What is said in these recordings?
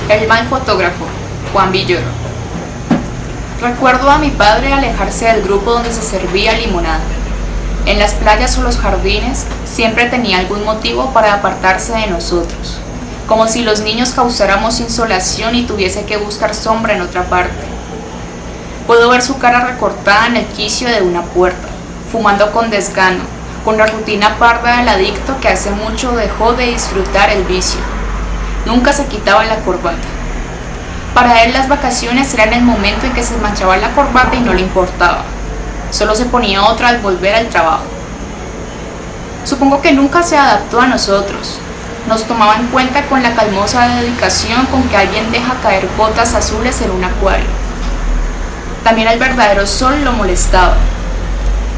El mal fotógrafo, Juan Villoro. Recuerdo a mi padre alejarse del grupo donde se servía limonada. En las playas o los jardines siempre tenía algún motivo para apartarse de nosotros, como si los niños causáramos insolación y tuviese que buscar sombra en otra parte. Puedo ver su cara recortada en el quicio de una puerta, fumando con desgano, con la rutina parda del adicto que hace mucho dejó de disfrutar el vicio. Nunca se quitaba la corbata. Para él las vacaciones eran el momento en que se manchaba la corbata y no le importaba. Solo se ponía otra al volver al trabajo. Supongo que nunca se adaptó a nosotros. Nos tomaba en cuenta con la calmosa dedicación con que alguien deja caer gotas azules en un acuario. También el verdadero sol lo molestaba.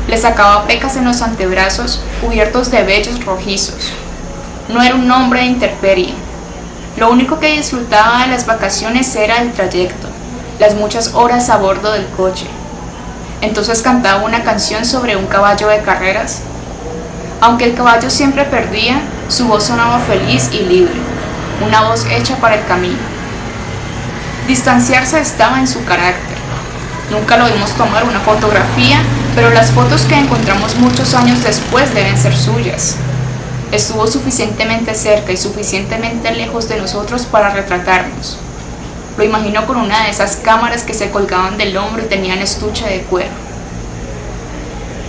Le sacaba pecas en los antebrazos cubiertos de vellos rojizos. No era un hombre de intemperie. Lo único que disfrutaba de las vacaciones era el trayecto, las muchas horas a bordo del coche. Entonces cantaba una canción sobre un caballo de carreras. Aunque el caballo siempre perdía, su voz sonaba feliz y libre, una voz hecha para el camino. Distanciarse estaba en su carácter. Nunca lo vimos tomar una fotografía, pero las fotos que encontramos muchos años después deben ser suyas. Estuvo suficientemente cerca y suficientemente lejos de nosotros para retratarnos. Lo imagino con una de esas cámaras que se colgaban del hombro y tenían estuche de cuero.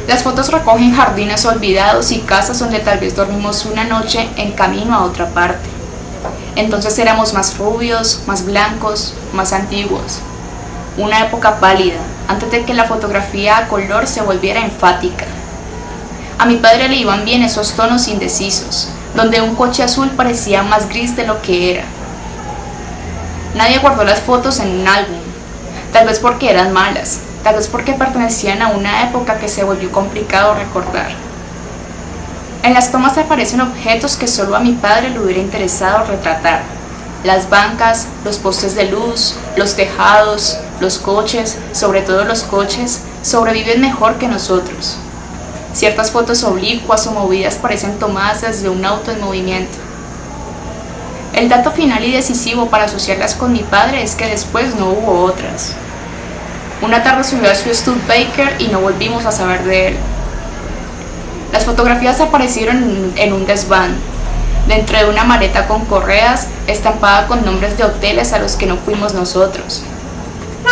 Las fotos recogen jardines olvidados y casas donde tal vez dormimos una noche en camino a otra parte. Entonces éramos más rubios, más blancos, más antiguos. Una época pálida, antes de que la fotografía a color se volviera enfática. A mi padre le iban bien esos tonos indecisos, donde un coche azul parecía más gris de lo que era. Nadie guardó las fotos en un álbum, tal vez porque eran malas, tal vez porque pertenecían a una época que se volvió complicado recordar. En las tomas aparecen objetos que solo a mi padre le hubiera interesado retratar. Las bancas, los postes de luz, los tejados, los coches, sobre todo los coches, sobreviven mejor que nosotros. Ciertas fotos oblicuas o movidas parecen tomadas desde un auto en movimiento. El dato final y decisivo para asociarlas con mi padre es que después no hubo otras. Una tarde subió a su Studebaker y no volvimos a saber de él. Las fotografías aparecieron en un desván, dentro de una maleta con correas estampada con nombres de hoteles a los que no fuimos nosotros.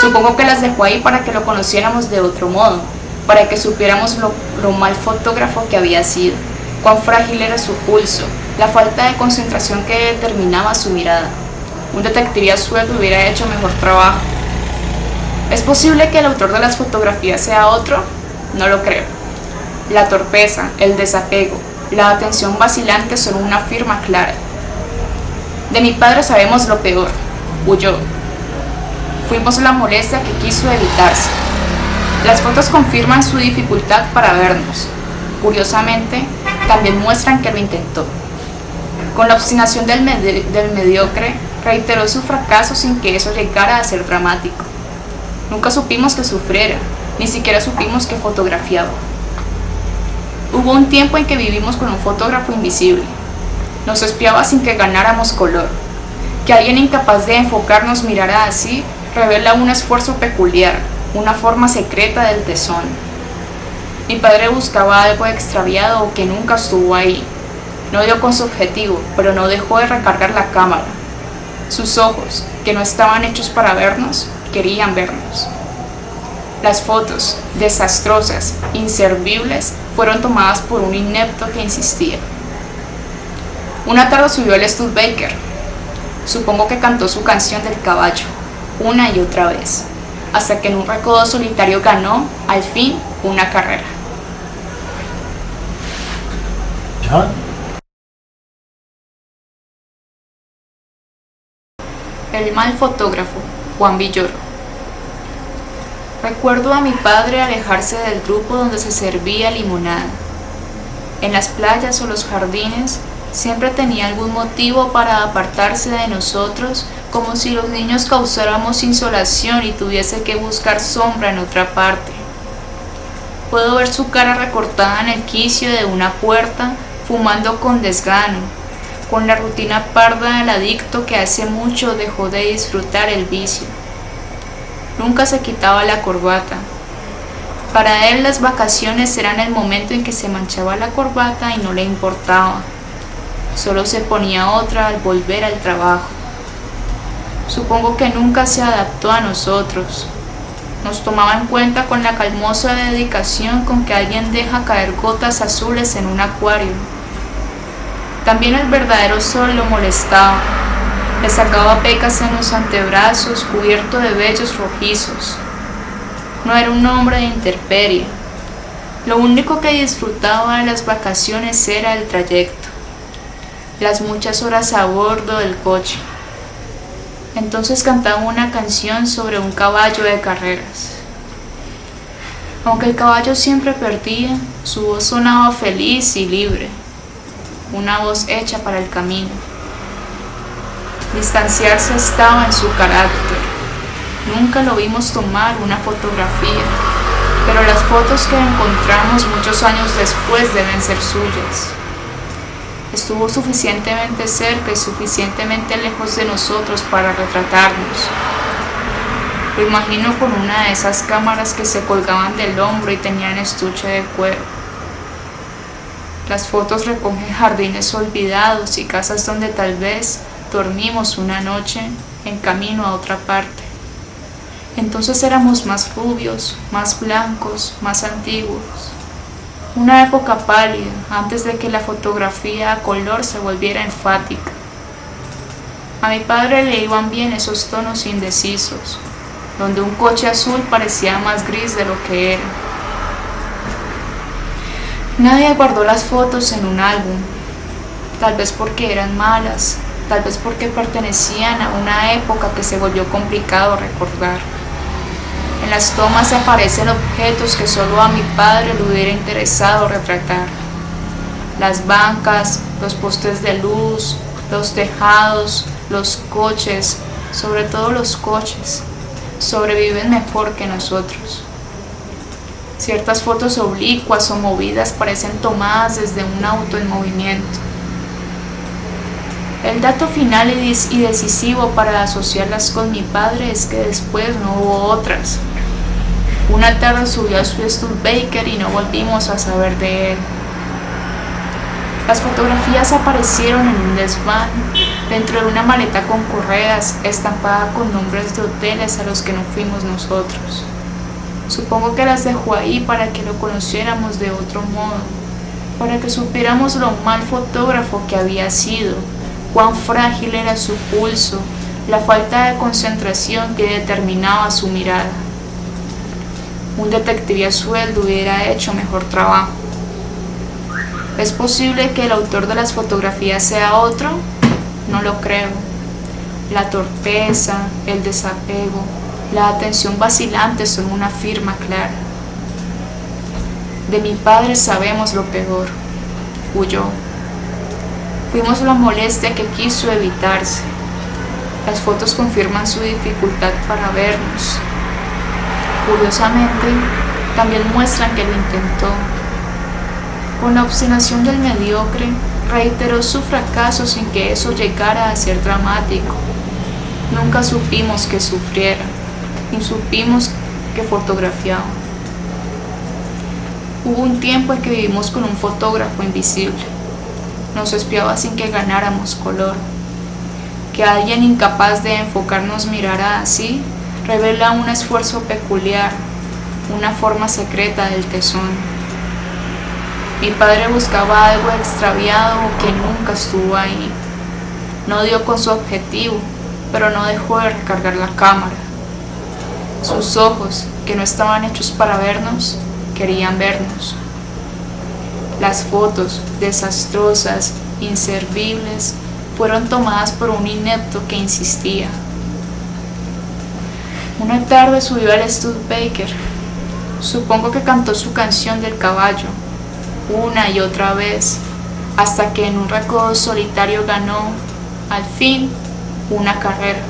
Supongo que las dejó ahí para que lo conociéramos de otro modo, para que supiéramos lo mal fotógrafo que había sido, cuán frágil era su pulso, la falta de concentración que determinaba su mirada. Un detective a sueldo hubiera hecho mejor trabajo. ¿Es posible que el autor de las fotografías sea otro? No lo creo. La torpeza, el desapego, la atención vacilante son una firma clara. De mi padre sabemos lo peor: huyó. Fuimos la molestia que quiso evitarse. Las fotos confirman su dificultad para vernos. Curiosamente, también muestran que lo intentó. Con la obstinación del mediocre, reiteró su fracaso sin que eso llegara a ser dramático. Nunca supimos que sufriera, ni siquiera supimos que fotografiaba. Hubo un tiempo en que vivimos con un fotógrafo invisible. Nos espiaba sin que ganáramos color. Que alguien incapaz de enfocarnos mirara así revela un esfuerzo peculiar, una forma secreta del tesón. Mi padre buscaba algo extraviado o que nunca estuvo ahí. No dio con su objetivo, pero no dejó de recargar la cámara. Sus ojos, que no estaban hechos para vernos, querían vernos. Las fotos, desastrosas, inservibles, fueron tomadas por un inepto que insistía. Una tarde subió al Studebaker. Supongo que cantó su canción del caballo, una y otra vez, hasta que en un recodo solitario ganó, al fin, una carrera. John? El mal fotógrafo, Juan Villoro. Recuerdo a mi padre alejarse del grupo donde se servía limonada. En las playas o los jardines siempre tenía algún motivo para apartarse de nosotros, como si los niños causáramos insolación y tuviese que buscar sombra en otra parte. Puedo ver su cara recortada en el quicio de una puerta, fumando con desgano, con la rutina parda del adicto que hace mucho dejó de disfrutar el vicio. Nunca se quitaba la corbata. Para él las vacaciones eran el momento en que se manchaba la corbata y no le importaba. Solo se ponía otra al volver al trabajo. Supongo que nunca se adaptó a nosotros. Nos tomaba en cuenta con la calmosa dedicación con que alguien deja caer gotas azules en un acuario. También el verdadero sol lo molestaba. Le sacaba pecas en los antebrazos cubierto de vellos rojizos. No era un hombre de intemperie. Lo único que disfrutaba de las vacaciones era el trayecto, las muchas horas a bordo del coche. Entonces cantaba una canción sobre un caballo de carreras. Aunque el caballo siempre perdía, su voz sonaba feliz y libre, una voz hecha para el camino. Distanciarse estaba en su carácter. Nunca lo vimos tomar una fotografía, pero las fotos que encontramos muchos años después deben ser suyas. Estuvo suficientemente cerca y suficientemente lejos de nosotros para retratarnos. Lo imagino con una de esas cámaras que se colgaban del hombro y tenían estuche de cuero. Las fotos recogen jardines olvidados y casas donde tal vez dormimos una noche en camino a otra parte. Entonces éramos más rubios, más blancos, más antiguos. Una época pálida, antes de que la fotografía a color se volviera enfática. A mi padre le iban bien esos tonos indecisos, donde un coche azul parecía más gris de lo que era. Nadie guardó las fotos en un álbum, tal vez porque eran malas, tal vez porque pertenecían a una época que se volvió complicado recordar. En las tomas aparecen objetos que solo a mi padre le hubiera interesado retratar. Las bancas, los postes de luz, los tejados, los coches, sobre todo los coches, sobreviven mejor que nosotros. Ciertas fotos oblicuas o movidas parecen tomadas desde un auto en movimiento. El dato final y decisivo para asociarlas con mi padre es que después no hubo otras. Una tarde subió a su Studebaker y no volvimos a saber de él. Las fotografías aparecieron en un desván, dentro de una maleta con correas, estampada con nombres de hoteles a los que no fuimos nosotros. Supongo que las dejó ahí para que lo conociéramos de otro modo, para que supiéramos lo mal fotógrafo que había sido, cuán frágil era su pulso, la falta de concentración que determinaba su mirada. Un detective a sueldo hubiera hecho mejor trabajo. ¿Es posible que el autor de las fotografías sea otro? No lo creo. La torpeza, el desapego, la atención vacilante son una firma clara. De mi padre sabemos lo peor. Huyó. Fuimos la molestia que quiso evitarse. Las fotos confirman su dificultad para vernos. Curiosamente, también muestran que lo intentó. Con la obstinación del mediocre, reiteró su fracaso sin que eso llegara a ser dramático. Nunca supimos que sufriera, ni supimos que fotografiaba. Hubo un tiempo en que vivimos con un fotógrafo invisible. Nos espiaba sin que ganáramos color. Que alguien incapaz de enfocarnos mirara así revela un esfuerzo peculiar, una forma secreta del tesón. Mi padre buscaba algo extraviado que nunca estuvo ahí. No dio con su objetivo, pero no dejó de recargar la cámara. Sus ojos, que no estaban hechos para vernos, querían vernos. Las fotos, desastrosas, inservibles, fueron tomadas por un inepto que insistía. Una tarde subió al Studebaker. Supongo que cantó su canción del caballo, una y otra vez, hasta que en un recodo solitario ganó, al fin, una carrera.